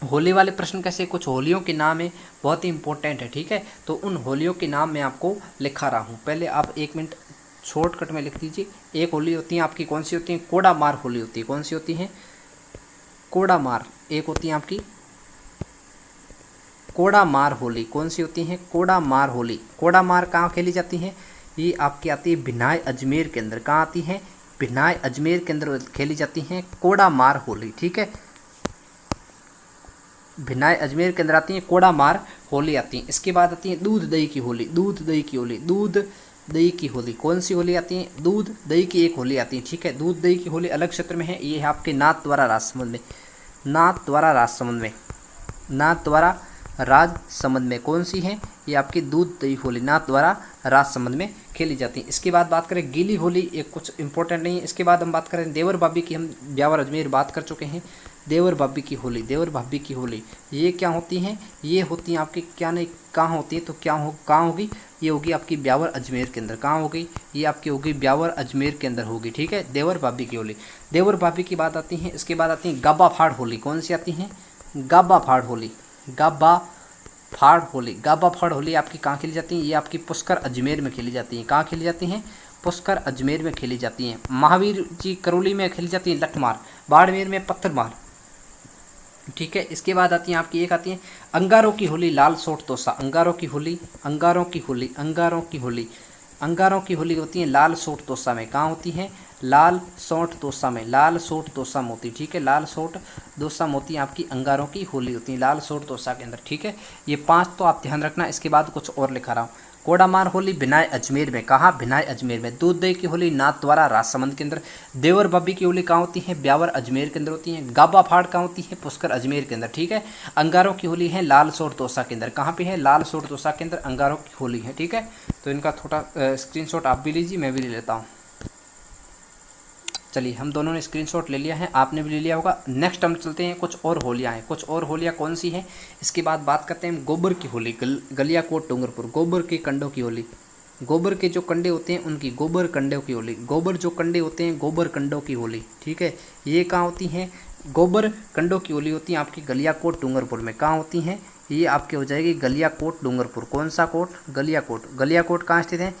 होली वाले प्रश्न कैसे, कुछ होलियों के नाम है, बहुत ही इंपॉर्टेंट है, ठीक है। तो उन होलियों के नाम मैं आपको लिखा रहा हूँ। पहले आप 1 मिनट शॉर्टकट में लिख दीजिए। एक होली होती है आपकी, कौन सी होती है, कोड़ा मार होली होती है। कौन सी होती है, कोड़ा मार। एक होती है आपकी कोड़ा मार होली। कौन सी होती है, कोड़ा मार होली। कोड़ा मार कहाँ खेली जाती है, ये आपकी आती है भिनाई अजमेर के अंदर। कहाँ आती है, भिनाई अजमेर के अंदर खेली जाती है कोड़ा मार होली, ठीक है। भिनाई अजमेर के अंदर आती है कोड़ा मार होली आती है। इसके बाद आती है दूध दही की होली। दूध दही की होली, दूध दही की होली। कौन सी होली आती है, दूध दही की एक होली आती है, ठीक है। दूध दही की होली अलग क्षेत्र में है, ये है आपके नाथद्वारा राजसमंद में। नाथद्वारा राजसमंद में, नाथद्वारा राजसमंद में कौन सी है, ये आपकी दूध दही होली नाथद्वारा राजसमंद में खेली जाती है। इसके बाद बात करें गीली होली, ये कुछ इंपॉर्टेंट नहीं है। इसके बाद हम बात करें देवर भाभी की, हम ब्यावर अजमेर बात कर चुके हैं। देवर भाभी की होली, देवर भाभी की होली ये क्या होती हैं, ये होती हैं आपकी क्या नहीं, कहाँ होती है, तो कहाँ होगी, ये होगी आपकी ब्यावर अजमेर के अंदर। कहाँ होगी, ये आपकी होगी ब्यावर अजमेर के अंदर होगी, ठीक है। देवर भाभी की होली, देवर भाभी की बात आती है। इसके बाद आती है गाबा फाड़ होली। कौन सी आती है, गाबा फाड़ होली। गाबा फाड़ होली, गाबा फाड़ होली आपकी कहाँ खेली जाती है, ये आपकी पुष्कर अजमेर में खेली जाती है। कहाँ खेली जाती हैं, पुष्कर अजमेर में खेली जाती हैं। महावीर जी करौली में खेली जाती है लठमार। बाड़मेर में पत्थर मार, ठीक है। इसके बाद आती है आपकी, एक आती है अंगारों की होली लाल सोट तोसा। अंगारों की होली, अंगारों की होली, अंगारों की होली, अंगारों की होली होती है लाल सोट तोसा में। कहाँ होती है, लाल सोट तोसा में, लाल सोट तोसा मोती, ठीक है। लाल सोट दोसा मोती आपकी अंगारों की होली होती है लाल सोट तोसा के अंदर, ठीक है। ये 5 तो आप ध्यान रखना। इसके बाद कुछ और लिखा रहा हूँ। कोड़ामार होली भिनाई अजमेर में। कहाँ, भिनाई अजमेर में। दूध दही की होली नाथद्वारा राजसमंद के अंदर। देवर बब्बी की होली कहाँ होती है, ब्यावर अजमेर के अंदर होती है। गाबा फाड़ कहाँ होती है, पुष्कर अजमेर के अंदर, ठीक है। अंगारों की होली है लाल सोट तोसा के अंदर। कहाँ पे है, लाल सोट तोसा के अंदर अंगारों की होली है, ठीक है। तो इनका थोड़ा स्क्रीनशॉट आप भी लीजिए, मैं भी ले लेता हूँ। चलिए हम दोनों ने स्क्रीनशॉट ले लिया है, आपने भी ले लिया होगा। नेक्स्ट हम चलते हैं, कुछ और होलियाँ हैं। कुछ और होलियाँ कौन सी हैं, इसके बाद बात करते हैं गोबर की होली। गलियाकोट डूंगरपुर, गोबर के कंडों की होली। गोबर के जो कंडे होते हैं उनकी गोबर कंडों की होली। गोबर जो कंडे होते हैं गोबर कंडों की होली, ठीक है। ये कहाँ होती हैं, गोबर कंडों की होली होती है आपकी गलियाकोट डूंगरपुर में। कहाँ होती हैं, ये आपके हो जाएगी गलियाकोट डूंगरपुर। कौन सा कोट, गलियाकोट। गलियाकोट कहाँ स्थित है,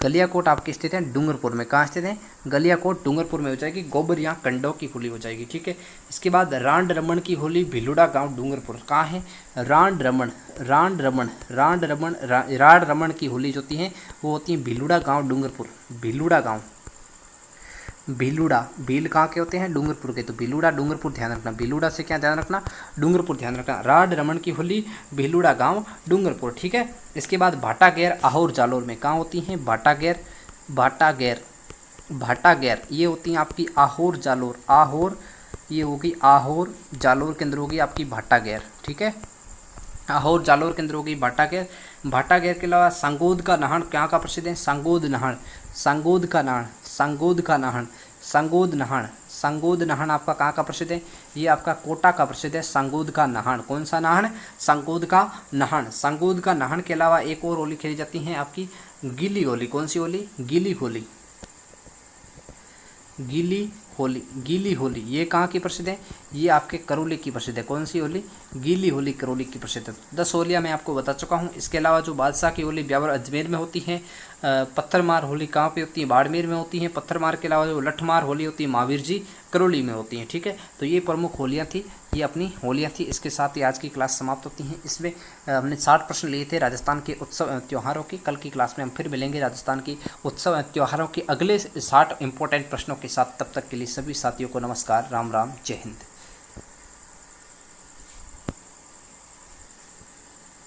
गलियाकोट आपकी स्थित है डूंगरपुर में। कहाँ स्थित है, गलियाकोट डूंगरपुर में हो जाएगी। गोबर यहाँ कंडों की होली हो जाएगी, ठीक है। इसके बाद रांड रमन की होली भिलुड़ा गांव डूंगरपुर। कहाँ है, रांड रमन, रांड रमन, रांड रमन, राड रमन की होली जो होती है वो होती है भिलुड़ा गांव डूंगरपुर। भिलुड़ा गांव, भीलुड़ा, भील कहाँ के होते हैं, डूंगरपुर के। तो भीलुड़ा डूंगरपुर ध्यान रखना, भीलुड़ा से क्या ध्यान रखना, डूंगरपुर ध्यान रखना। राड रमन की होली भीलुड़ा गांव डूंगरपुर, ठीक है। इसके बाद भाटा गैर आहोर जालोर में। कहाँ होती हैं, भाटा गैर, भाटा गैर, भाटा गैर ये होती हैं आपकी आहोर जालोर। आहोर ये होगी आहोर जालोर के अंदर होगी आपकी भाटा गैर, ठीक है। आहोर जालोर के अंदर होगी भाटा गैर। भाटा गैर के अलावा सांगोद का नाहन कहाँ का प्रसिद्ध है, सांगोद नाहन, सांगोद का नाहन, सांगोद का नाहन, सांगोद नाहन, सांगोद नाहन आपका कहाँ का प्रसिद्ध है, ये आपका कोटा का प्रसिद्ध है सांगोद का नाहन। कौन सा नाहन, सांगोद का नाहन। सांगोद का नाहन के अलावा एक और होली खेली जाती है आपकी गीली होली। कौन सी होली, गीली होली, गीली होली, गीली होली ये कहाँ की प्रसिद्ध है, ये आपके करौली की प्रसिद्ध है। कौन सी होली, गीली होली करौली की प्रसिद्ध है। 10 होलियाँ मैं आपको बता चुका हूँ। इसके अलावा जो बादशाह की होली ब्यावर अजमेर में होती है। पत्थरमार होली कहाँ पे होती है, बाड़मेर में होती है। पत्थरमार के अलावा जो लठमार होली होती है महावीर जी करौली में होती है, ठीक है। तो ये प्रमुख होलियाँ थी, ये अपनी होलियाँ थी। इसके साथ ही आज की क्लास समाप्त होती है। इसमें हमने 60 प्रश्न लिए थे राजस्थान के उत्सव त्योहारों की। कल की क्लास में हम फिर मिलेंगे राजस्थान की उत्सव त्योहारों के अगले 60 इंपॉर्टेंट प्रश्नों के साथ। तब तक के लिए सभी साथियों को नमस्कार, राम राम, जय हिंद।